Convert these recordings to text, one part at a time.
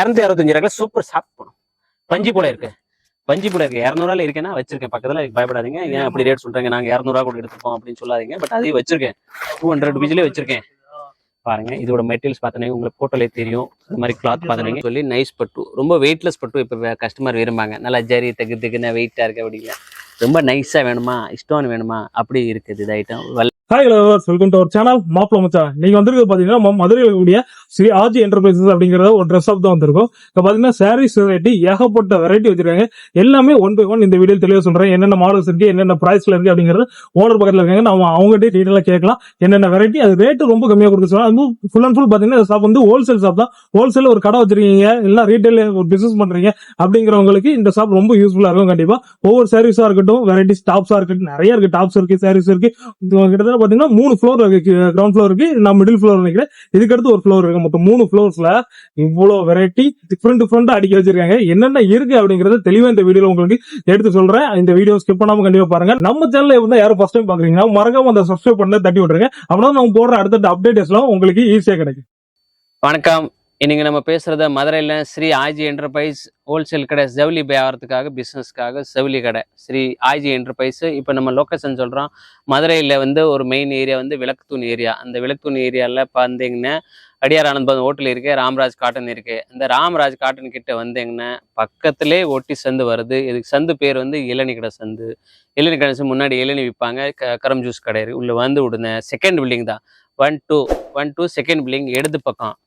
265 super soft பண்ணும். பஞ்சி போல இருக்கு. பஞ்சி போல இருக்கு. 200 இருக்கேன்னா வச்சிருக்கேன் பக்கத்துல. பயப்படாதீங்க. ஏன் அப்படி ரேட் சொல்றீங்க, நாங்க 200 கூட எடுத்துப்போம் அப்படின்னு சொல்லாதீங்க. பட் அதையும் வச்சிருக்கேன். 200 ருபீஸ்லயே வச்சிருக்கேன். பாருங்க, இதோட மெட்டீரியல்ஸ் பார்த்தீங்கன்னா உங்களுக்கு போட்டோலே தெரியும். இந்த மாதிரி கிளாத் பார்த்தீங்கன்னா சொல்லி நைஸ் பட்டு, ரொம்ப வெயிட்லெஸ் பட்டு இப்போ கஸ்டமர் விரும்பாங்க. நல்லா ஜரி தகுதுக்குன்னு வெயிட்டா இருக்கு அப்படிங்க. ரொம்ப நைஸா வேணுமா, இஷ்டம் வேணுமா, அப்படி இருக்குது இது item. Hi hello, welcome to our channel மாப்பிள மச்சான். நீங்க வந்திருக்க பாத்தீங்கன்னா மதுரையில் இருக்கக்கூடிய ஸ்ரீ ஆர்ஜி என்டர்பிரைசஸ் அப்படிங்கிற ஒரு ட்ரெஸ் ஷாப் தான் வந்திருக்கும். இப்போ பாத்தீங்கன்னா சாரீஸ் வெரைட்டி ஏகப்பட்ட வெரைட்டி வச்சிருக்காங்க. எல்லாமே ஒன் பை ஒன் இந்த வீடியோ தெளிவாக சொல்றேன். என்னென்ன மாடல்ஸ் இருக்கு, என்னென்ன பிரைஸ்ல இருக்கு அப்படிங்கிறது ஓனர் பக்கத்துல இருக்காங்க. நம்ம அவங்ககிட்ட டீட்டெயிலா கேட்கலாம். என்னென்ன வெரைட்டி, அது ரேட்டு ரொம்ப கம்மியா கொடுக்க சொல்லலாம். அதுவும் ஃபுல் அண்ட் ஃபுல் பாத்தீங்கன்னா இந்த ஷாப் வந்து ஹோல்சேல் ஷாப் தான். ஹோல்சேல் ஒரு கடை வச்சிருக்கீங்க, இல்ல ரீட்டைல் ஒரு பிசினஸ் பண்றீங்க அப்படிங்கிறவங்களுக்கு இந்த ஷாப் ரொம்ப யூஸ்ஃபுல்லா இருக்கும். கண்டிப்பா ஒவ்வொரு சாரீஸா இருக்கட்டும், வெரைட்டிஸ் டாப்ஸா இருக்கட்டும், நிறைய இருக்கு. டாப்ஸ் இருக்கு, சாரீஸ் இருக்கு. கிட்டத்தட்ட பாத்தீங்கன்னா 3 ஃப்ளோர் இருக்கு. கிரவுண்ட் ஃப்ளோர் இருக்கு, நான் மிடில் ஃப்ளோர் நினைக்கிறேன். இதுக்கு அடுத்து ஒரு ஃப்ளோர் இருக்கு. மொத்தம் 3 ஃப்ளோர்ஸ்ல இவ்வளவு வெரைட்டி டிஃப்ரெண்டா அடிக்க வச்சிருக்காங்க. என்னென்ன இருக்கு அப்படிங்கறத தெளிவா இந்த வீடியோல உங்களுக்கு எடுத்து சொல்றேன். இந்த வீடியோ ஸ்கிப் பண்ணாம கண்டிப்பா பாருங்க. நம்ம சேனல்ல இருந்தா யாரும் ஃபர்ஸ்ட் டைம் பாக்குறீங்கன்னா மறக்காம அந்த சப்ஸ்கிரைப் பண்ண தட்டி விட்டுருங்க. அப்படின்னா நம்ம போடுற அடுத்த அப்டேட்ஸ் எல்லாம் உங்களுக்கு ஈஸியா கிடைக்கும். வணக்கம். இன்னைக்கு நம்ம பேசுறது மதுரையில் ஸ்ரீ ஆஜி என்டர்பிரைஸ் ஹோல்சேல் கடை, ஜவுளி வியாபாரத்துக்காக பிஸ்னஸ்க்காக ஜவுளி கடை ஸ்ரீ ஆஜி என்டர்பிரைஸ். இப்போ நம்ம லொக்கேஷன் சொல்கிறோம். மதுரையில் வந்து ஒரு மெயின் ஏரியா வந்து விளக்குத்தூண் ஏரியா. அந்த விளக்குத்தூண் ஏரியாவில் பார்த்தீங்கன்னா அடியார் ஆனந்த் ஹோட்டல் இருக்குது, ராம்ராஜ் காட்டன் இருக்குது. அந்த ராம்ராஜ் காட்டன் கிட்ட வந்தீங்கன்னா பக்கத்திலே ஒட்டி சந்து வருது. இதுக்கு சந்து பேர் வந்து இளநி கடை சந்து. இளநி கடை முன்னாடி இளநி விற்பாங்க. கரம் ஜூஸ் கடை இருக்குது. உள்ளே வந்து விடுங்க. செகண்ட் பில்டிங் தான். 1-2 செகண்ட் பில்டிங் இடது பக்கம்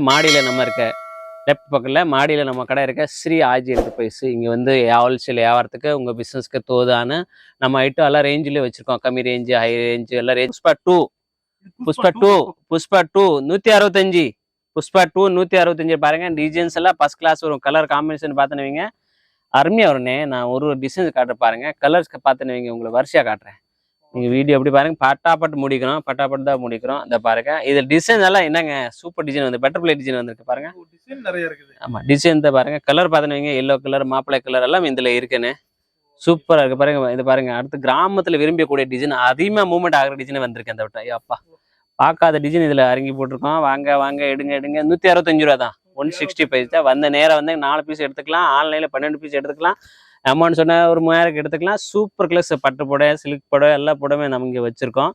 மாடியில் நம்ம இருக்க லெஃப்ட் பக்கத்தில் மாடியில் நம்ம கடை இருக்க ஸ்ரீ ஆஜி என்டர்பிரைஸ். இங்கே வந்து ஹோல்சேல் வியாபாரத்துக்கு உங்கள் பிஸ்னஸ்க்கு தோதான நம்ம ஐட்டம் எல்லாம் ரேஞ்சிலே வச்சுருக்கோம். கம்மி ரேஞ்சு, ஹை ரேஞ்சு எல்லாம் ரேஞ்ச். புஷ்பா டூ 165. புஷ்பா 2 165 பாருங்க. டிசைன்ஸ் எல்லாம் ஃபர்ஸ்ட் கிளாஸ் வரும். கலர் காம்பினேஷன் பார்த்துனுவீங்க, அருமையாக வரும்னே. நான் ஒரு டிசைன்ஸ் காட்டுற பாருங்க. கலர்ஸ் பார்த்துனுவீங்க, உங்களுக்கு வரிசையாக காட்டுறேன். நீங்கள் வீடியோ எப்படி பாருங்க. பட்டாப்பட்டு முடிக்கிறோம், பட்டாப்பட்டு தான் முடிக்கிறோம். இந்த பாருங்க, இது டிசைன் எல்லாம் என்னங்க சூப்பர் டிசைன் வந்து பட்டர்ஃப்ளை டிசைன் வந்துருக்கு பாருங்க. டிசைன் நிறைய இருக்குது. ஆமா, டிசைன் தான் பாருங்க. கலர் பார்த்துனுவீங்க, எல்லோ கலர், மாப்பிள்ளை கலர் எல்லாம் இதுல இருக்குன்னு சூப்பரா இருக்கு பாருங்க. இது பாருங்க, அடுத்து கிராமத்துல விரும்பக்கூடிய டிசைன், அதிகமா மூவ்மெண்ட் ஆகிற டிசைன் வந்திருக்கு. அந்த விட்டா அப்பா பார்க்காத டிசைன் இதுல இறங்கி போட்டிருக்கோம். வாங்க வாங்க, எடுங்க 165 ரூபா தான். 165 தான். வந்த நேரம் வந்து 4 பீஸ் எடுத்துக்கலாம். ஆன்லைன்ல 12 பீஸ் எடுத்துக்கலாம். அமௌண்ட் சொன்னா ஒரு 3000 எடுத்துக்கலாம். சூப்பர் கிளாஸ் பட்டு புடவை, சில்க் புடவை, எல்லா புடவை நம்ம இங்கே வச்சிருக்கோம்.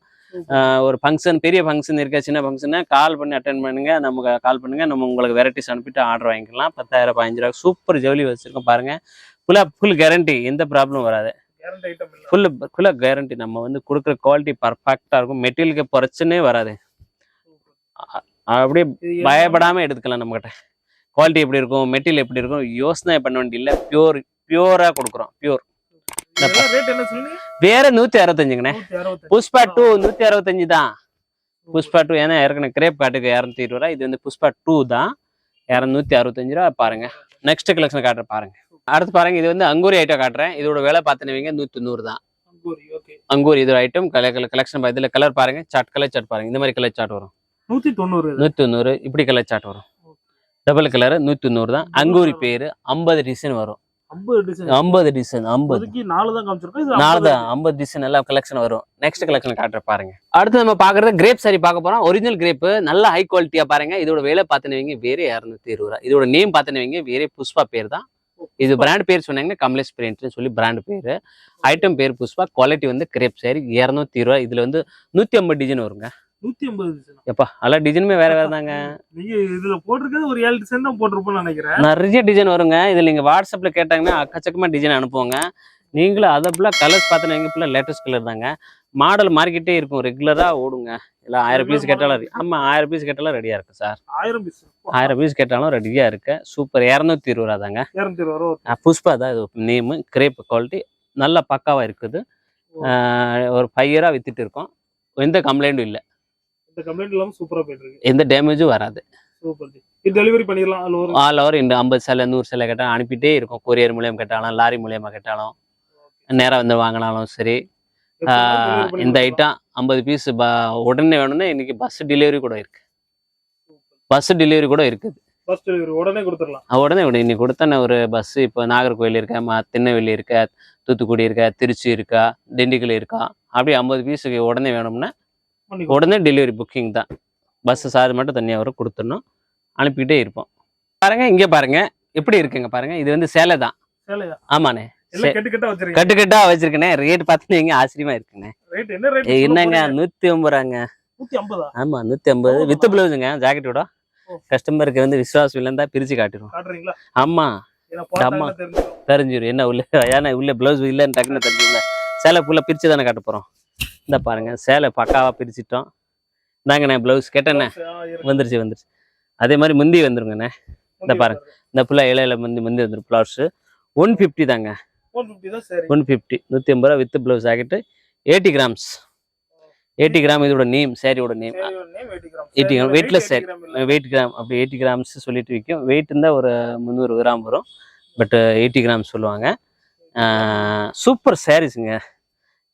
ஒரு ஃபங்க்ஷன், பெரிய ஃபங்க்ஷன் இருக்க, சின்ன ஃபங்க்ஷனை கால் பண்ணி அட்டென்ட் பண்ணுங்க. நமக்கு கால் பண்ணுங்க, நம்ம உங்களுக்கு வெரைட்டிஸ் அனுப்பிட்டு ஆர்டர் வாங்கிக்கலாம். 10,000 15 ரூபா சூப்பர் ஜவுளி வச்சிருக்கோம் பாருங்க. ஃபுல் கேரண்டி, எந்த ப்ராப்ளம் வராது. ஃபுல்லா கேரண்டி. நம்ம வந்து கொடுக்குற குவாலிட்டி பர்ஃபெக்டா இருக்கும். மெட்டீரியலுக்கு பிரச்சனையே வராது. அப்படியே பயப்படாம எடுத்துக்கலாம். நம்ம கிட்ட குவாலிட்டி எப்படி இருக்கும், மெட்டீரியல் எப்படி இருக்கும் யோசனை பண்ண வேண்டிய பியூரா கொடுக்குறோம். பியூர். வேற 165ங்கண்ணே. புஷ்பா 2 165 தான். புஷ்பா 2 ஏன்னா ஏற்கனவே கிரேப் காட்டுக்கு 220 ரூபா. இது வந்து புஷ்பா 2 தான். 265 ரூபா. பாருங்க, நெக்ஸ்ட் கலெக்ஷன் காட்டுறேன் பாருங்க. அடுத்து பாருங்க, இது வந்து அங்கூரி ஐட்டம் காட்டுறேன். இதோட விலை பார்த்துனுவீங்க 190 தான். அங்கூரி இது ஐட்டம் கலெக்ஷன். இதுல கலர் பாருங்க, சாட் கலர் சாட் பாருங்க. இந்த மாதிரி கலர் சாட் வரும் 190. இப்படி கலர் சாட் வரும். டபுள் கலர் 190 தான். அங்கூரி பேரு 50 டிசைன் வரும். 50 டிசைன் 50 டிசைன் எல்லாம் கலெக்ஷன் வரும். நெக்ஸ்ட் கலெக்ஷன் காட்டுற பாருங்க. அடுத்து நம்ம பாக்குறது கிரேப் சாரி பார்க்க போறோம். ஒரிஜினல் கிரேப், நல்ல ஹை குவாலிட்டியா பாருங்க. இதோட விலை பார்த்துனுவீங்க வேற 220 ரூபா. இதோட நேம் பார்த்துனுவீங்க வேற புஷ்பா பேர் தான். இது பிராண்ட் பேர் சொன்னாங்கன்னா கமலேஷ் பிரிண்ட்னு சொல்லி பிராண்ட் பேரு. ஐட்டம் பேர் புஷ்பா. குவாலிட்டி வந்து கிரேப் சாரி 220 ரூபா. இதுல வந்து 150 டிசைன் வருங்க. 150 எப்பா எல்லா டிசைனுமே வேற தாங்க. நீங்க இதுல போட்டிருக்கிறது ஒரு 7 டிசைன் தான் போட்டிருப்போம்னு நினைக்கிறேன். நிறைய டிசைன் வருங்க. இதுல நீங்க வாட்ஸ்அப்ல கேட்டாங்கன்னா அக்கச்சக்கமா டிசைன் அனுப்புவாங்க. நீங்களும் அதை ஃபுல்லா கலர்ஸ் பார்த்துன்னு ஃபுல்லா லேட்டஸ்ட் கலர் தாங்க. மாடல் மார்க்கெட்டே இருக்கும், ரெகுலரா ஓடுங்க. இல்ல 1000 பீஸ் கேட்டாலும், ஆமா 1000 பீஸ் கேட்டாலும் ரெடியா இருக்கு சார். 1000 பீஸ் கேட்டாலும் ரெடியா இருக்கு. சூப்பர். 220 ரூபா தாங்க. புஷ்பா தான் இது நேமு. கிரேப் குவாலிட்டி நல்ல பக்காவா இருக்குது. ஒரு 5 இயரா வித்துட்டு இருக்கோம். எந்த கம்ப்ளைண்டும் இல்லை. எந்த டேமேஜும் வராது. டெலிவரி பண்ணிடலாம் ஆல் ஓவர். இந்த 50 சேலை 100 சேலை கேட்டாலும் அனுப்பிட்டே இருக்கும். கொரியர் மூலியம் கேட்டாலும், லாரி மூலியமா கேட்டாலும், நேரம் வந்து வாங்கினாலும் சரி. இந்த ஐட்டம் 50 பீஸ் உடனே வேணும்னா இன்னைக்கு பஸ் டெலிவரி கூட இருக்கு. உடனே கொடுத்துடலாம். உடனே இன்னைக்கு கொடுத்தா ஒரு பஸ் இப்போ நாகர்கோவில் இருக்கா, திருநெல்வேலி இருக்கா, தூத்துக்குடி இருக்கா, திருச்சி இருக்கா, திண்டுக்கல் இருக்கா, அப்படி 50 பீஸுக்கு உடனே வேணும்னா உடனே டெலிவரி புக்கிங் தான். பஸ் சார்ஜ் மட்டும் தனியாக வரும், கொடுத்துடணும். அனுப்பிக்கிட்டே இருப்போம். பாருங்க இங்க பாருங்க எப்படி இருக்குங்க பாருங்க. இது வந்து சேலை தான். சேலையா? ஆமாண்ணே. எல்லாம் கட்டு கட்டா வச்சிருக்கீங்க. கட்டு கட்டா வச்சிருக்கேனே. ரேட் பார்த்தீங்க ஆச்சரியமா இருக்குண்ணே. ரேட் என்ன ரேட்? என்னங்க 150 ரூபாங்க. 150. ஆமா 150 வித் பிளவுஸுங்க ஜாக்கெட்டோட. கஸ்டமருக்கு வந்து விசுவாசம் இல்லைன்னு தான் பிரிச்சு காட்டுறோம். காட்டுறீங்களா? ஆமா ஆமா தெரிஞ்சிடும் என்ன உள்ள. ஏன்னா உள்ள பிளவுஸ் இல்லைன்னு டக்குன்னு தெரிஞ்சுல. சேலை ஃபுல்லா பிரிச்சு தானே காட்ட போறோம். இந்த பாருங்க சேலை பக்காவா பிரிச்சுட்டோம். இந்தாங்கண்ணே பிளவுஸ் கேட்டேண்ணே. வந்துருச்சு. அதே மாதிரி முந்தி வந்துருங்கண்ணே. இந்த பாருங்க இந்த ஃபுல்லா இலையில முந்தி வந்துடும். பிளவுஸ் 150 தாங்க. 150 150 ரூபா with blouse jacket 80 grams. 80 gram இதோட நேம், சாரியோட name 80 gram. Weightless sari. Weight gram அப்படி 80 கிராம்ஸ் சொல்லிட்டு விற்கும். வெயிட் இருந்தால் ஒரு 300 கிராம் வரும். பட் 80 கிராம் சொல்லுவாங்க. சூப்பர் சாரீஸுங்க.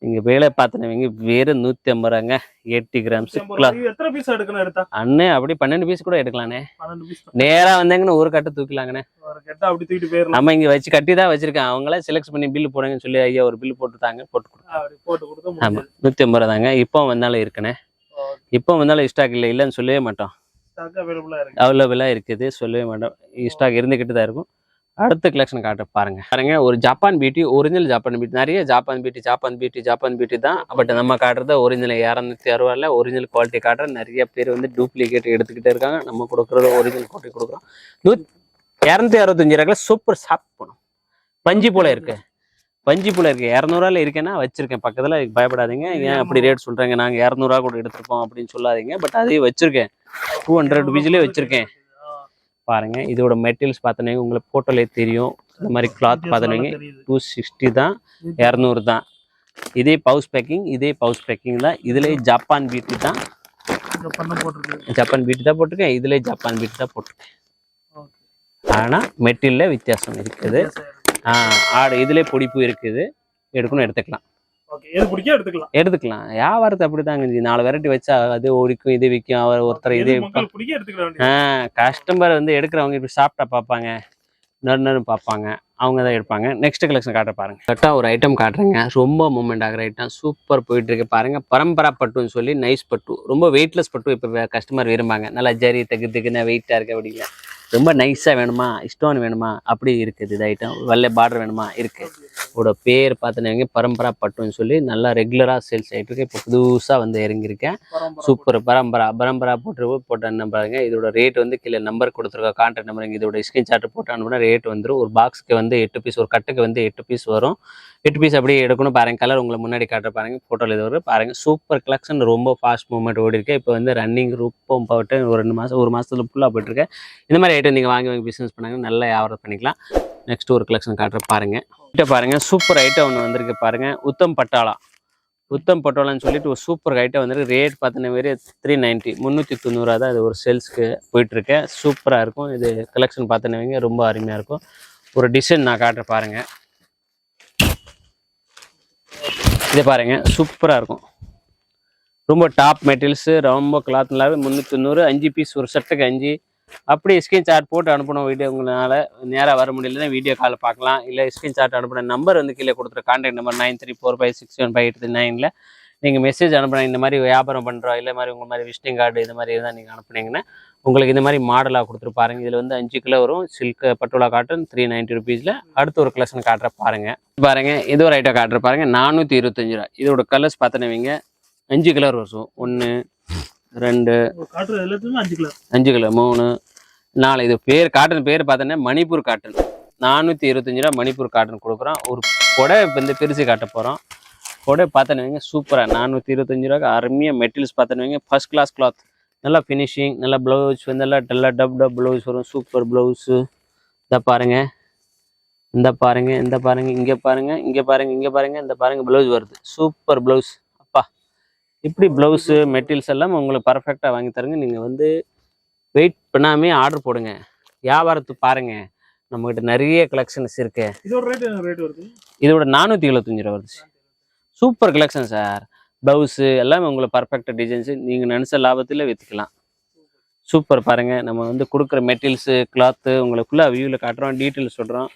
நீங்க வேலை பார்த்தனவங்க வேறு 150 ரூபாங்க. 80 கிராம்ஸ். எத்தனை பீஸ் எடுக்கணும் எடுத்தா? அண்ணே அப்படி 12 பீஸ் கூட எடுக்கலாண்ணே. நேரா வந்தாங்கன்னு ஒரு கட்டு தூக்கலாங்கண்ணே. அப்படி தூக்கிட்டு போயிடலாம். நம்ம இங்க வச்சு கட்டி தான் வச்சிருக்கேன். அவங்களே செலக்ட் பண்ணி பில்லு போடுங்கன்னு சொல்லி ஐயா ஒரு பில்லு போட்டுட்டாங்க. போட்டு கொடுத்தோம். ஆமா 150 ரூபா தாங்க. இப்போ வந்தாலும் இருக்குண்ணே. இப்போ வந்தாலும் ஸ்டாக் இல்லைன்னு சொல்லவே மாட்டோம். அவைலபிளா இருக்குது சொல்லவே மாட்டோம். ஸ்டாக் இருந்துகிட்டு தான் இருக்கும். அடுத்த கலெக்ஷன் காட்ட பாருங்க. ஒரு Japan beauty, original Japan beauty. நிறைய ஜப்பான் பியூட்டி தான். பட் நம்ம காட்டுறத ஒரிஜினல் 260 ஒரிஜினல் குவாலிட்டி காட்டுற. நிறைய பேர் வந்து டூப்ளிகேட் எடுத்துக்கிட்டே இருக்காங்க. நம்ம கொடுக்குறது ஒரிஜினல் குவாலிட்டி கொடுக்குறோம். 265 ரூபாய்க்கு சூப்பர் ஷாப் போகணும். பஞ்சு போல இருக்கு. 200 ரூபாயில இருக்கேன்னா வச்சிருக்கேன் பக்கத்துல. பயப்படாதீங்க. ஏன் அப்படி ரேட் சொல்றாங்க, நாங்க 200 ரூபா கூட எடுத்துருப்போம் அப்படின்னு சொல்லாதீங்க. பட் அதையும் வச்சிருக்கேன். 200 ருபீஸ்லயே வச்சிருக்கேன். பாருங்க இதோட மெட்டீரியல்ஸ் பார்த்தீங்கன்னா உங்களுக்கு போட்டோலே தெரியும். இந்த மாதிரி கிளாத் பார்த்தீங்கன்னா 260 தான், 200 தான். இதே பவுச் பேக்கிங் தான். இதுலேயே ஜப்பான் பியூட்டி தான். போட்டிருக்கேன். இதுலேயே ஜப்பான் பியூட்டி தான் போட்டிருக்கேன். ஆனால் மெட்டீரியல்ல வித்தியாசம் இருக்குது. இதுலேயே பொடிப்பு இருக்குது. எடுத்துக்கலாம். எடுத்துக்கலாம். வியாபாரத்தை அப்படிதாங்க. 4 வெரைட்டி வச்சா அது ஒடிக்கும், இது விற்கும். அவர் ஒருத்தர் இதே கஸ்டமர் வந்து எடுக்கிறவங்க இப்படி சாப்பிட்டா பார்ப்பாங்க, நறு பார்ப்பாங்க. அவங்க தான் எடுப்பாங்க. நெக்ஸ்ட் கலெக்ஷன் காட்ட பாருங்க. கரெக்டாக ஒரு ஐட்டம் காட்டுறேங்க. ரொம்ப மூவ்மெண்ட் ஆகிற ஐட்டம். சூப்பர் போயிட்டு இருக்கு பாருங்க. பரம்பரா பட்டுன்னு சொல்லி நைஸ் பட்டு. ரொம்ப வெயிட்லெஸ் பட்டு இப்போ கஸ்டமர் விரும்பாங்க. நல்லா ஜரி தகுதுக்குன்னு வெயிட்டாக இருக்க அப்படிங்களா. ரொம்ப நைஸாக வேணுமா, ஸ்டோன் வேணுமா அப்படி இருக்குது. இது ஐட்டம் வெள்ளை பார்டர் வேணுமா இருக்குது. இதோட பேர் பார்த்தீங்கன்னா பரம்பரா பட்டுன்னு சொல்லி நல்லா ரெகுலராக சேல்ஸ் ஆகிட்டு இருக்கு. இப்போ புதுசாக வந்து இறங்கியிருக்கேன். சூப்பர் பரம்பரா போட்டு பாருங்க. இதோட ரேட் வந்து கீழே நம்பர் கொடுத்துருக்கோம். Contact number. இதோட ஸ்கிரீன்ஷாட் போட்டு அனுப்புனா ரேட் வந்துடும். ஒரு பாக்ஸுக்கு வந்து 8 பீஸ், ஒரு கட்டுக்கு வந்து 8 பீஸ் வரும். 8 பீஸ் அப்படியே எடுக்கணும் பாருங்க. கலர் உங்களை முன்னாடி காட்டுற பாருங்க. ஃபோட்டோவில் இது வரும் பாருங்க. Super collection. ரொம்ப ஃபாஸ்ட் மூவ்மெண்ட் ஓடி இருக்கேன். இப்போ வந்து ரன்னிங் ரூப்பம் போட்டு ஒரு 2 மாதம், ஒரு மாதத்துல ஃபுல்லாக போயிட்டுருக்கேன். இந்த மாதிரி ஐட்டம் நீங்கள் வாங்கி பிஸ்னஸ் பண்ணாங்க நல்லா வியாபாரம் பண்ணிக்கலாம். நெக்ஸ்ட் ஒரு கலெக்ஷன் காட்டுற பாருங்க. பாருங்க சூப்பர் ஐட்டம் ஒன்று வந்திருக்கு பாருங்க. உத்தம் பட்டாளான்னு சொல்லிட்டு ஒரு சூப்பர் ஐட்டம் வந்திருக்கு. ரேட் பார்த்தீங்கன்னா வெறும் 390 390 தான். இது ஒரு சேல்ஸ்க்கு போயிட்டு இருக்கேன். சூப்பராக இருக்கும். இது கலெக்ஷன் பார்த்தீங்கன்னா ரொம்ப அருமையாக இருக்கும். ஒரு டிசைன் நான் காட்டுற பாருங்க. இது பாருங்க சூப்பராக இருக்கும். ரொம்ப டாப் மெட்டீரியல்ஸு, ரொம்ப கிளாத் நல்லாவே. 390 5 பீஸ், ஒரு செட்டுக்கு 5. அப்படி ஸ்கிரீன்ஷாட் போட்டு அனுப்பணும். வீடியோ உங்களால் நேராக வர முடியலன்னா வீடியோ கால் பார்க்கலாம். இல்லை ஸ்கிரீன்ஷாட் அனுப்பின நம்பர் வந்து கீழே கொடுத்துரு. கான்டாக்ட் நம்பர் 9345615839 நீங்கள் மெசேஜ் அனுப்புனா இந்த மாதிரி வியாபாரம் பண்ணுறோம், இல்லை மாதிரி உங்கள் மாதிரி விசிட்டிங் கார்டு இது மாதிரி இருந்தால் நீங்கள் அனுப்புனீங்கன்னா உங்களுக்கு இந்த மாதிரி மாடலாக கொடுத்துரு பாருங்க. இதில் வந்து 5 கிலோ வரும். சில்க் பட்டோலா காட்டன் 390 ருபீஸில். அடுத்த ஒரு கலெக்ஷன் காட்டுற பாருங்க. இது ஒரு ஐட்டம் காட்டுற பாருங்க. 425 ரூபா. இதோட கலர்ஸ் பார்த்தீங்கன்னா 5 கலர் வரும். 1 2 5 கிலோ 3 4. இது பேர் காட்டன் பேர் பார்த்தோன்னா மணிப்பூர் காட்டன். 425 ரூபா மணிப்பூர் காட்டன் கொடுக்குறோம். ஒரு கொடை வந்து பிரித்து காட்ட போகிறோம். கொடை பார்த்தோன்னு சூப்பராக 425 ரூபாய்க்கு அருமையாக மெட்டீரியல்ஸ் பார்த்தோன்னு ஃபர்ஸ்ட் கிளாஸ் கிளாத். நல்லா ஃபினிஷிங், நல்லா ப்ளவுஸ் வந்து நல்லா டப் ப்ளவுஸ் வரும். Super blouse. இதை பாருங்க, இந்த பாருங்க, இங்கே பாருங்க, இந்த பாருங்க ப்ளவுஸ் வருது. Super blouse. இப்படி ப்ளவுஸு மெட்டீரியல்ஸ் எல்லாம் உங்களுக்கு பர்ஃபெக்டாக வாங்கி தருங்க. நீங்கள் வந்து வெயிட் பண்ணாமே ஆர்டர் போடுங்க. வியாபாரத்துக்கு பாருங்கள். நம்மகிட்ட நிறைய கலெக்ஷன்ஸ் இருக்கு. இதோட 475 ரூபா வருது. Super collection sir. ப்ளவுஸு எல்லாமே உங்களுக்கு பர்ஃபெக்டாக டிசைன்ஸு நீங்கள் நினச்ச லாபத்தில் விற்றுக்கலாம். சூப்பர் பாருங்கள். நம்ம வந்து கொடுக்குற மெட்டீரியல்ஸு கிளாத்து உங்களுக்கு ஃபுல்லாக வியூவில் காட்டுறோம், டீட்டெயில்ஸ் சொல்கிறோம்.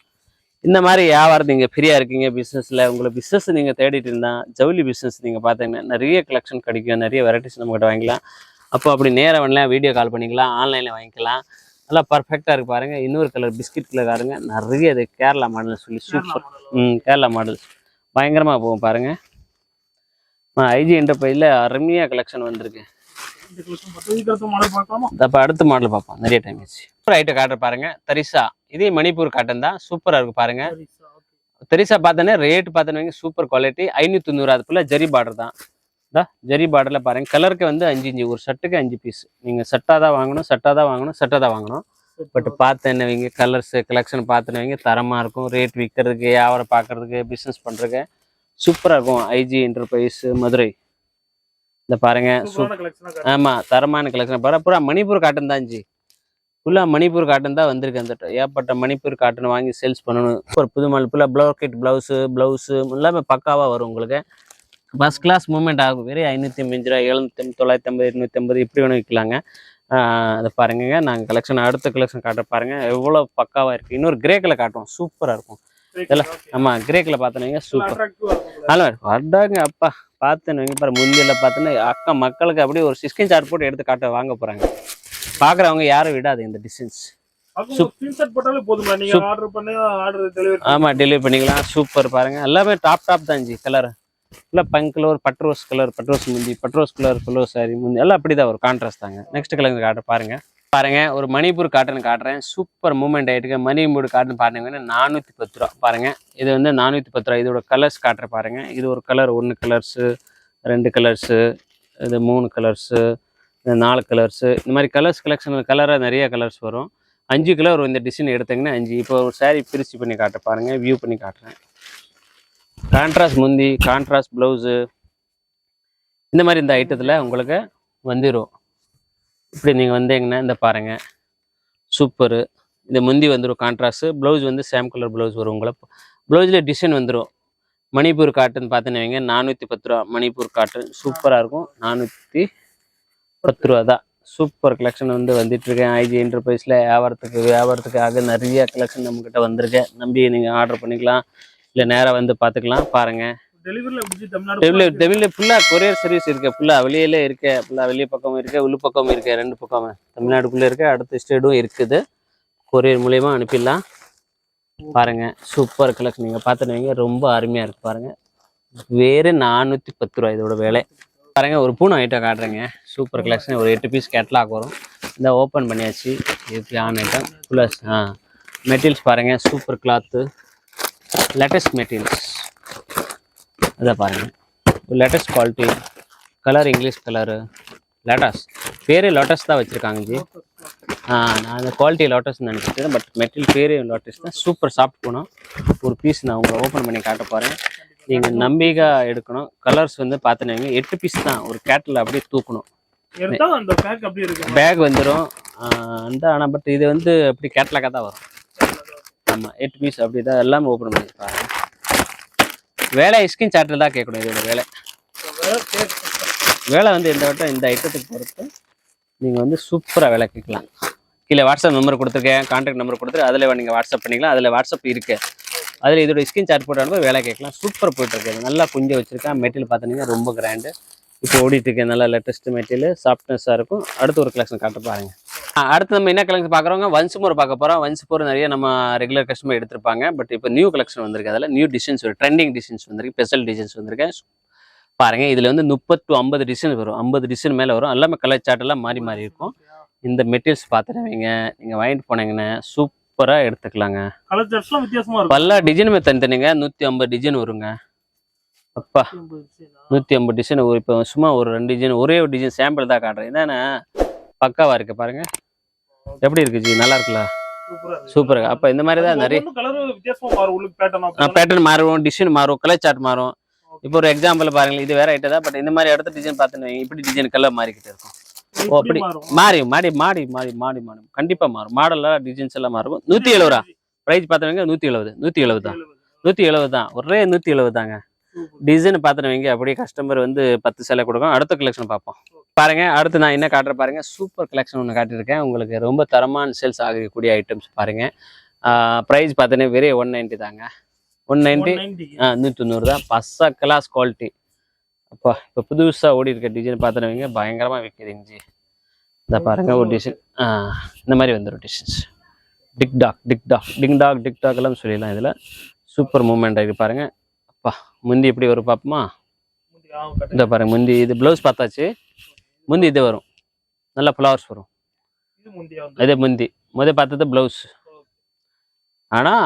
இந்த மாதிரி வியாபாரம் நீங்கள் ஃப்ரீயாக இருக்கீங்க பிஸ்னஸில், உங்களை பிஸ்னஸ் நீங்கள் தேடிட்டு இருந்தால் ஜவுளி பிஸ்னஸ் நீங்கள் பார்த்தீங்கன்னா நிறைய கலெக்ஷன் கிடைக்கும். நிறைய வெரைட்டிஸ் நம்மகிட்ட வாங்கிக்கலாம். அப்போ அப்படி நேராக வரலாம், வீடியோ கால் பண்ணிக்கலாம், ஆன்லைனில் வாங்கிக்கலாம். நல்லா பர்ஃபெக்டாக இருக்கு பாருங்க. இன்னொரு கலர் பிஸ்கட் கலர் பாருங்க, நிறைய இது கேரளா மாடல் சொல்லி சூப்பர். கேரளா மாடல் பயங்கரமாக போகும் பாருங்க. ஐஜி என்டர்பிரைஸில் அருமையாக கலெக்ஷன் வந்திருக்கு. அப்போ அடுத்த மாடல் பார்ப்போம், நிறைய டைம் ஆச்சு. சூப்பர் ஐட்டம் காட்டுற பாருங்க, தரிசா. இதே மணிப்பூர் காட்டன் தான், சூப்பராக இருக்கு பாருங்க. தரிசா பார்த்தோன்னே ரேட் பார்த்தோன்னு சூப்பர் குவாலிட்டி. 590 அதுக்குள்ள ஜரி பார்டர் தான். ஜரி பார்டரில் பாருங்க, கலருக்கு வந்து 5 ஒரு ஷர்ட்டுக்கு 5 பீஸ். நீங்கள் செட்டாக தான் வாங்கணும், செட்டாக தான் வாங்கணும், செட்டாக தான் வாங்கணும். பட் பார்த்தேன்னு வைங்க, கலர்ஸ் கலெக்ஷன் பார்த்துன்னு வைங்க, தரமாக இருக்கும். ரேட் விற்கிறதுக்கு, வியாபாரம் பார்க்கறதுக்கு, பிஸ்னஸ் பண்ணுறதுக்கு சூப்பராக இருக்கும். IG enterprise Madurai. இந்த பாருங்க, ஆமாம் தரமான கலெக்ஷன் பாருங்க. பூரா மணிப்பூர் காட்டன் தான் ஜி, ஃபுல்லாக மணிப்பூர் காட்டன் தான் வந்திருக்கு. அந்த ஏற்பட்ட மணிப்பூர் காட்டன் வாங்கி சேல்ஸ் பண்ணணும். ஒரு புது மாடல் ஃபுல்லாக ப்ளவுக்கெட் ப்ளவுஸு எல்லாமே பக்காவாக வரும் உங்களுக்கு. ஃபர்ஸ்ட் கிளாஸ் மூவ்மெண்ட் ஆகும். வெறும் 550 ரூபா, 750, 950, 250 இப்படி வேணும் விற்கலாங்க. அதை பாருங்க, நாங்கள் கலெக்ஷன் அடுத்த கலெக்ஷன் காட்ட பாருங்க, எவ்வளோ பக்காவாக இருக்குது. இன்னொரு கிரே கலர் காட்டுவோம், சூப்பராக இருக்கும் இதெல்லாம். ஆமாம், கிரே கலர் பார்த்தோன்னீங்க சூப்பர். நல்லா வர்றாங்க அப்பா, பார்த்துன்னு வைங்க பாரு. முந்தியில் பார்த்தோன்னா அக்கா மக்களுக்கு அப்படியே ஒரு 16 சார்ட் போட்டு எடுத்து காட்ட வாங்க போகிறாங்க. பார்க்குறவங்க யாரும் விடாது இந்த டிஸ்டன்ஸ். ஆமாம், டெலிவரி பண்ணிக்கலாம். சூப்பர் பாருங்க, எல்லாமே டாப் தான் ஜி. கலர் இல்லை பங்க் கலர், பட்ரோஸ் முந்தி, பட்ரோஸ் கலர் சாரி முந்தி எல்லாம் அப்படி தான் வரும். கான்ட்ராஸ்ட் தாங்க. நெக்ஸ்ட் கலர் காட்டுற பாருங்க, ஒரு மணிப்பூர் காட்டன் காட்டுறேன். சூப்பர் மூவ்மெண்ட் ஆகிட்டு மணிப்பூர் காட்டன் பாருங்கன்னா 410 ரூபா பாருங்க. இது வந்து 410 ரூபா. இதோட கலர்ஸ் காட்டுற பாருங்க. இது ஒரு கலர், 1 கலர்ஸு, 2 கலர்ஸு, இது 3 கலர்ஸு, 4 கலர்ஸு. இந்த மாதிரி கலர்ஸ் கலெக்ஷன் கலராக நிறைய கலர்ஸ் வரும். 5 கலர் வரும். இந்த டிசைன் எடுத்தீங்கன்னா 5. இப்போ ஒரு சாரீ பிரித்து பண்ணி காட்ட பாருங்க, வியூ பண்ணி காட்டுறேன். கான்ட்ராஸ்ட் முந்தி, கான்ட்ராஸ்ட் ப்ளவுஸு, இந்த மாதிரி இந்த ஐட்டத்தில் உங்களுக்கு வந்துடும். இப்படி நீங்கள் வந்தீங்கன்னா இந்த பாருங்கள் சூப்பரு. இந்த முந்தி வந்துடும் கான்ட்ராஸ்ட்டு, ப்ளவுஸ் வந்து சேம் கலர் ப்ளவுஸ் வரும். உங்களுக்கு ப்ளவுஸில் டிசைன் வந்துடும். மணிப்பூர் காட்டன் பார்த்துன்னு வைங்க, 410 ரூபா. மணிப்பூர் காட்டன் சூப்பராக இருக்கும். 410 ரூபா தான். சூப்பர் கலெக்ஷன் வந்து வந்துட்டுருக்கேன். ஐஜி என்டர்பிரைஸில் வியாபாரத்துக்காக நிறைய கலெக்ஷன் நம்மக்கிட்ட வந்திருக்கேன். நம்பி நீங்கள் ஆர்டர் பண்ணிக்கலாம், இல்லை நேராக வந்து பார்த்துக்கலாம். பாருங்கள், டெலிவரி ஃபுல்லாக கொரியர் சர்வீஸ் இருக்குது. ஃபுல்லாக வெளியிலே இருக்கு, ஃபுல்லாக வெளியே பக்கமும் இருக்குது, உள்ள பக்கமும் இருக்குது. 2 பக்கமும் தமிழ்நாடுக்குள்ளே இருக்குது, அடுத்த ஸ்டேட்டும் இருக்குது. கொரியர் மூலயமா அனுப்பிடலாம். பாருங்கள், சூப்பர் கலெக்ஷன். நீங்கள் பார்த்துட்டு வைங்க, ரொம்ப அருமையாக இருக்குது பாருங்கள். வேறு 410 ரூபா இதோட வேலை. பாருங்கள், ஒரு பூனை ஐட்டம் காட்டுறேங்க. Super collection. ஒரு 8 பீஸ் கேட்லாக் வரும். இந்த ஓப்பன் பண்ணியாச்சு. இது ஆன் ஐட்டம் ஃபுல்லாக. மெட்டீரியல்ஸ் பாருங்கள், சூப்பர் கிளாத்து, லேட்டஸ்ட் மெட்டீரியல்ஸ். அதை பாருங்கள், latest quality. Colour English colour, latest பேரே லோட்டஸ் தான் வச்சுருக்காங்க ஜி. நான் அந்த குவாலிட்டி லோட்டஸ்ன்னு நினச்சிட்டேன், பட் மெட்டீரியல் பேரே லோட்டஸ் தான். சூப்பர் சாஃப்ட் போனோம். ஒரு பீஸ் நான் உங்களை ஓப்பன் பண்ணி காட்ட போகிறேன். நீங்கள் நம்பிக்கையாக எடுக்கணும். கலர்ஸ் வந்து பார்த்துனாங்க 8 பீஸ் தான். ஒரு கேட்டில் அப்படியே தூக்கணும். பேக் வந்துடும் அந்த. ஆனால் பட் இது வந்து அப்படி கேட்லாக்காக தான் வரும். ஆமாம், 8 பீஸ் அப்படி தான். எல்லாமே ஓப்பன் பண்ணி பாருங்க. வேலை ஸ்கின் சார்ட்டில் தான் கேட்கணும். இதோட வேலை வந்து இந்த ஐட்டத்துக்கு பொறுத்து நீங்கள் வந்து சூப்பராக வேலை கேட்கலாம். கீழே வாட்ஸ்அப் நம்பர் கொடுத்துருக்கேன், கான்டாக்ட் நம்பர் கொடுத்துருக்கு. அதில் நீங்கள் வாட்ஸ்அப் பண்ணிக்கலாம். அதில் வாட்ஸ்அப் இருக்குது. அதில் இதோட ஸ்கின் சார்ட் போட்டு அனுப்ப வேலை கேட்கலாம். சூப்பர் போயிட்டுருக்கு. நல்லா குஞ்சு வச்சுருக்கேன். மெட்டீரியல் பார்த்தீங்கன்னா ரொம்ப கிராண்டு. இப்போ ஓடிட்டுருக்கேன். நல்லா லேட்டஸ்ட் மெட்டீரியல், சாஃப்ட்னஸாக இருக்கும். அடுத்து ஒரு கலெக்ஷன் காட்ட பாருங்க. அடுத்து நம்ம என்ன கலெக்ஷன் பார்க்குறோங்க, வன்சுமோர் பார்க்க போகிறோம். வன்சுமோர் நிறைய நம்ம ரெகுலர் கஸ்டமர் எடுத்திருப்பாங்க. பட் இப்போ நியூ கலெக்ஷன் வந்திருக்கு. அதில் நியூ டிசைன்ஸ் வரும், ட்ரெண்டிங் டிசைன்ஸ் வந்திருக்கு, ஸ்பெஷல் டிசைன்ஸ் வந்திருக்கேன். பாருங்க, இதில் வந்து 30 to 50 டிசைன் வரும். 50 டிசைன் மேலே வரும். எல்லாமே கலர் சார்ட் எல்லாம் மாறி மாறி இருக்கும். இந்த மெட்டீரியல்ஸ் பார்த்துடுவீங்க. நீங்கள் வாங்கிட்டு போனீங்கன்னா சூப்பராக எடுத்துக்கலாங்க. பல டிசைனுமே தனித்தனிங்க. 150 டிசைன் வருங்க. அப்பா, 150 டிசைன். இப்போ சும்மா ஒரு 2 டிசைன், ஒரே ஒரு டிசைன் சாம்பிள் தான் காட்டுறேன். என்னன்னா பக்காவா இருக்கு பாருங்க. எப்படி இருக்கு ஜி, நல்லா இருக்குல்ல? சூப்பர். அப்ப இந்த மாதிரி தான் நிறைய பேட்டர்ன் மாறும், டிசைன் மாறும், கலர் சார்ட் மாறும். இப்போ ஒரு எக்ஸாம்பிள் பாருங்க, இது வேற ஐட்டம் தான். பட் இந்த மாதிரி அடுத்த டிசைன் பார்த்துன்னு இப்படி டிசைன் கலர் மாறிக்கிட்டே இருக்கும். ஓ, அப்படி மாறி கண்டிப்பா மாறும். மாடல் டிசைன்ஸ் எல்லாம் மாறும். 170 ரூபா பிரைஸ் பார்த்துவீங்க. 170 தான். 170 தான். ஒரே 170 தாங்க. டிசைன் பார்த்துருவீங்க. அப்படியே கஸ்டமர் வந்து 10 சேலை கொடுக்கும். அடுத்த கலெக்ஷன் பார்ப்போம் பாருங்க. அடுத்து நான் என்ன காட்டுறேன் பாருங்க. சூப்பர் கலெக்ஷன் ஒன்று காட்டியிருக்கேன் உங்களுக்கு. ரொம்ப தரமான சேல்ஸ் ஆகக்கூடிய ஐட்டம்ஸ் பாருங்க. ப்ரைஸ் பார்த்தீங்கன்னா வெறும் 190 தாங்க. 190 190 தான். பஸ்ஸா கிளாஸ் குவாலிட்டி. அப்பா, இப்போ புதுசாக ஓடி இருக்க டிசைன் பார்த்துருவீங்க. பயங்கரமாக விற்கிதுங்க ஜி. இதை பாருங்க, ஒரு டிசைன் இந்த மாதிரி வந்துடும் டிசைன்ஸ். டிக் டாக் எல்லாம் சொல்லிடலாம். இதில் சூப்பர் மூமெண்ட் ஆகிருக்கு பாருங்க. அப்பா முந்தி எப்படி வரும் பார்ப்போமா? இந்த பாருங்க முந்தி இது ப்ளவுஸ் பார்த்தாச்சு. முந்தி இது வரும், நல்லா ஃப்ளவர்ஸ் வரும். இதே முந்தி பார்த்தது ப்ளவுஸ். ஆனால்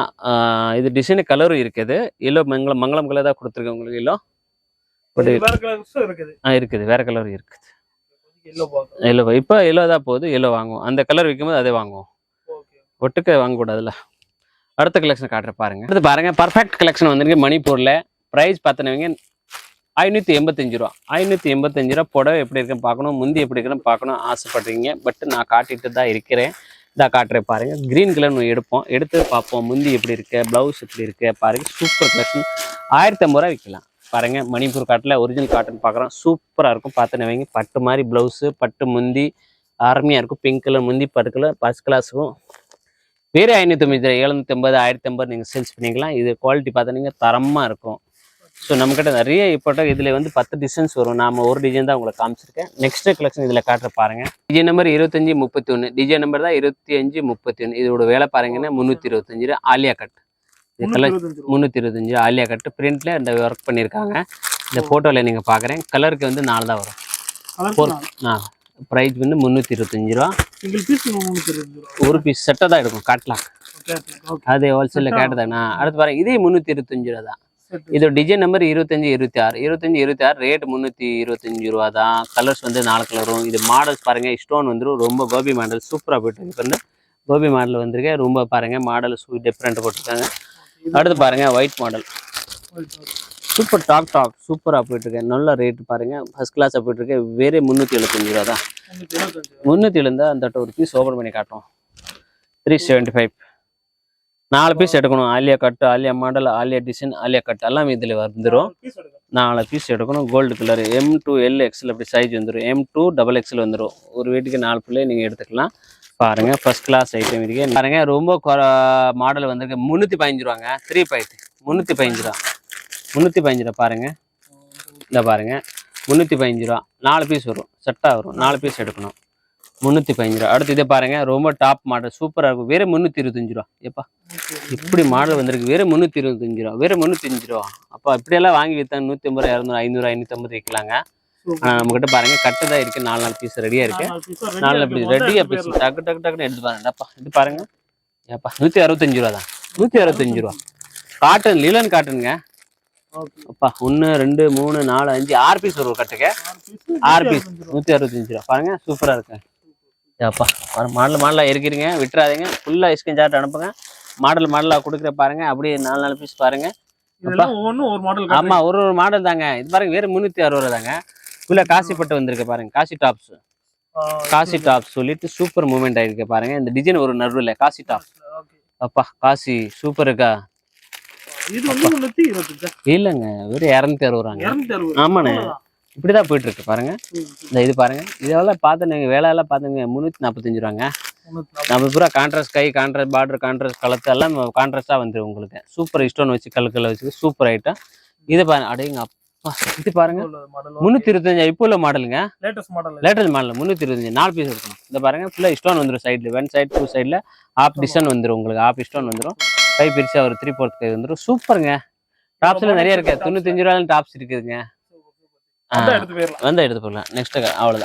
இது டிசைனு கலரும் இருக்குது. எல்லோ மங்களம் கலர் தான் கொடுத்துருக்கேன் உங்களுக்கு. எல்லோ பட் இருக்குது, வேற கலர் இருக்குது. எல்லோ இப்போ எல்லோ தான் போகுது. எல்லோ வாங்குவோம், அந்த கலர் விற்கும்போது அதே வாங்குவோம், ஒட்டுக்க வாங்கக்கூடாதுல்ல. அடுத்த கலெக்ஷன் காட்டுற பாருங்க. அடுத்து பாருங்க பர்ஃபெக்ட் கலெக்ஷன் வந்துருக்கு மணிப்பூரில். ப்ரைஸ் பார்த்தனவங்க 585 ரூபா. 585 ரூபா. புடவை எப்படி இருக்குன்னு பார்க்கணும், முந்தி எப்படி இருக்குன்னு பார்க்கணும் ஆசைப்படுறீங்க. பட் நான் காட்டிட்டு தான் இருக்கிறேன். இதாக காட்டுறேன் பாருங்க. க்ரீன் கலர் நம்ம எடுத்து பார்ப்போம். முந்தி எப்படி இருக்கு, ப்ளவுஸ் எப்படி இருக்கு பாருங்க. Super collection. 1050 ரூபா விற்கலாம் பாருங்க. மணிப்பூர் காட்டில் ஒரிஜினல் காட்டன் பார்க்குறோம். சூப்பராக இருக்கும். பார்த்தனவங்க பட்டு மாதிரி ப்ளவுஸு, பட்டு முந்தி அருமையாக இருக்கும். பிங்க் கலர் முந்தி, பட்டு கலர் ஃபர்ஸ்ட் கிளாஸுக்கும். வேறு 550, 750, 1050 நீங்கள் சேல்ஸ் பண்ணிக்கலாம். இது குவாலிட்டி பார்த்தீங்கன்னா தரமாக இருக்கும். ஸோ நம்மக்கிட்ட நிறைய இப்போ இதில் வந்து 10 டிசைன்ஸ் வரும். நாம் ஒரு டிசைன் தான் உங்களுக்கு காமிச்சிருக்கேன். நெக்ஸ்ட் கலெக்ஷன் இதில் காட்டுற பாருங்க. Design number 2531. டிசைன் நம்பர் தான் 2531. இதோட வேலை பாருங்கன்னா 325 ரூபா. ஆலியா கட். இது கலர் 325 ஆலியா கட்டு. பிரிண்ட்ல இந்த ஒர்க் பண்ணியிருக்காங்க. இந்த ஃபோட்டோவில் நீங்கள் பார்க்குறேன். கலருக்கு வந்து 4 தான் வரும். ப்ரைஸ் வந்து 325 ரூபா. ஒரு பீஸ் செட்டை தான் எடுக்கும் காட்டலாம். அது ஹோல்சேலில் கேட்டதாண்ணா. அடுத்து பாருங்க, இதே 325 ரூபா தான். இதோட டிசைன் நம்பர் 2526. ரேட் 325 ரூபா தான். கலர்ஸ் வந்து 4 கலர் வரும். இது மாடல்ஸ் பாருங்க. ஸ்டோன் வந்துடும். ரொம்ப கோபி மாடல் சூப்பராக போயிட்டு இருக்கு. வந்து கோபி மாடல் வந்திருக்கேன். ரொம்ப பாருங்க மாடல் டிஃப்ரெண்ட் போட்டிருக்காங்க. அடுத்து பாருங்க ஒயிட் மாடல். சூப்பர் டாக் சூப்பராக போயிட்டு இருக்கேன். நல்ல ரேட் பாருங்க. ஃபர்ஸ்ட் கிளாஸாக போயிட்டு இருக்கேன். வேற 375 ரூபா தான். 370 அந்த ஒரு பீஸ் ஓப்பன் பண்ணி காட்டும். 375. 4 பீஸ் எடுக்கணும். Alia cut, Alia model, Alia design, Alia cut எல்லாம் இதில் வந்துடும். 4 பீஸ் எடுக்கணும். கோல்டு கலர் M2L XL அப்படி சைஸ் வந்துடும். M2 XXL வந்துடும். ஒரு வீட்டுக்கு 4 பிள்ளை நீங்கள் எடுத்துக்கலாம். பாருங்க ஃபர்ஸ்ட் கிளாஸ் ஐட்டம் இருக்கு பாருங்க. ரொம்ப மாடல் வந்திருக்கு. 315 ரூபாங்க. 3 பாயிண்ட் 315 ரூபா. 315 ரூபா பாருங்க. இந்த பாருங்க 315 ரூபா. 4 பீஸ் வரும். செட்டாக வரும். 4 பீஸ் எடுக்கணும். 315 ரூபா. அடுத்து இதை பாருங்க. ரொம்ப டாப் மாடல் சூப்பராக இருக்கும். வேற 325 ரூபா. எப்பா இப்படி மாடல் வந்திருக்கு. வேற 325 ரூபா. வேற 305 ரூபா. அப்போ இப்படியெல்லாம் வாங்கி விற்றாங்க 150, 200, 500, 550 விற்கலாங்க. நம்மகிட்ட பாருங்க கட்டு தான் இருக்கு. 4 பீஸ் ரெடியா இருக்கு. 4 பீஸ் ரெடியா பீஸ் டக்குன்னு எடுத்து பாருங்க. இது பாருங்க. ஏப்பா 165 ரூபா தான். 165 ரூபா. காட்டன், லிலன் காட்டனுங்க. அப்பா 1 2 3 4 5 6 பீஸ் வரும் கட்டுக்கு. 6 பீஸ் 165 ரூபா. பாருங்க சூப்பரா இருக்கு. ஏப்பா மாடலாக இருக்கிறீங்க, விட்டுறாதீங்க. ஃபுல்லா ஸ்கிரீன்ஷாட் அனுப்புங்க. மாடலாக கொடுக்குற பாருங்க. அப்படியே 4 பீஸ் பாருங்க. ஆமா ஒரு மாடல் தாங்க. இது பாருங்க வேற 360 ரூபா தாங்க. ஃபுல்லா காசி பட்டு வந்திருக்கு பாருங்க. காசி டாப்ஸ் சொல்லிட்டு சூப்பர் மூவ்மெண்ட் ஆயிருக்கு பாருங்க. இந்த டிசைன் ஒரு நடுவில் காசி டாப். அப்பா காசி சூப்பர் இருக்கா? இல்லைங்க வெறும் 260 ஆமாண்ணே. இப்படிதான் போயிட்டு இருக்கு பாருங்க. இந்த இது பாருங்க. இதெல்லாம் பார்த்து நீங்க வேலையெல்லாம் பார்த்துங்க 345 ரூபாங்க. நம்ம பூரா கான்ட்ராஸ்ட் கை, கான்ட்ராஸ்ட் பார்டர், கான்ட்ராஸ்ட் கலத்து எல்லாம் கான்ட்ராஸ்டா வந்துடும் உங்களுக்கு. சூப்பர் ஸ்டோன் வச்சு கல்லுக்கல்ல வச்சு சூப்பர் ஐட்டம். இது பாருங்க. அடையுங்க அப்பா இது பாருங்க 325. இப்போ உள்ள மாடலுங்க. Latest model 325. 4 பீஸ் இருக்கணும். இந்த பாருங்க ஃபுல்லா ஸ்டோன் வந்துடும். சைட்ல 1 சைடு 2 சைட்ல ஆப் டிசைன் வந்துடும் உங்களுக்கு. ஆப் ஸ்டோன் வந்துடும். கை பிரிச்சா ஒரு 3/4 கை வந்துடும். சூப்பருங்க. டாப்ஸ்ல நிறைய இருக்கு. 95 ரூபாயில டாப்ஸ் இருக்குதுங்க. வந்தா எடுத்து போயிடலாம். நெக்ஸ்ட் அவ்வளவுதான்.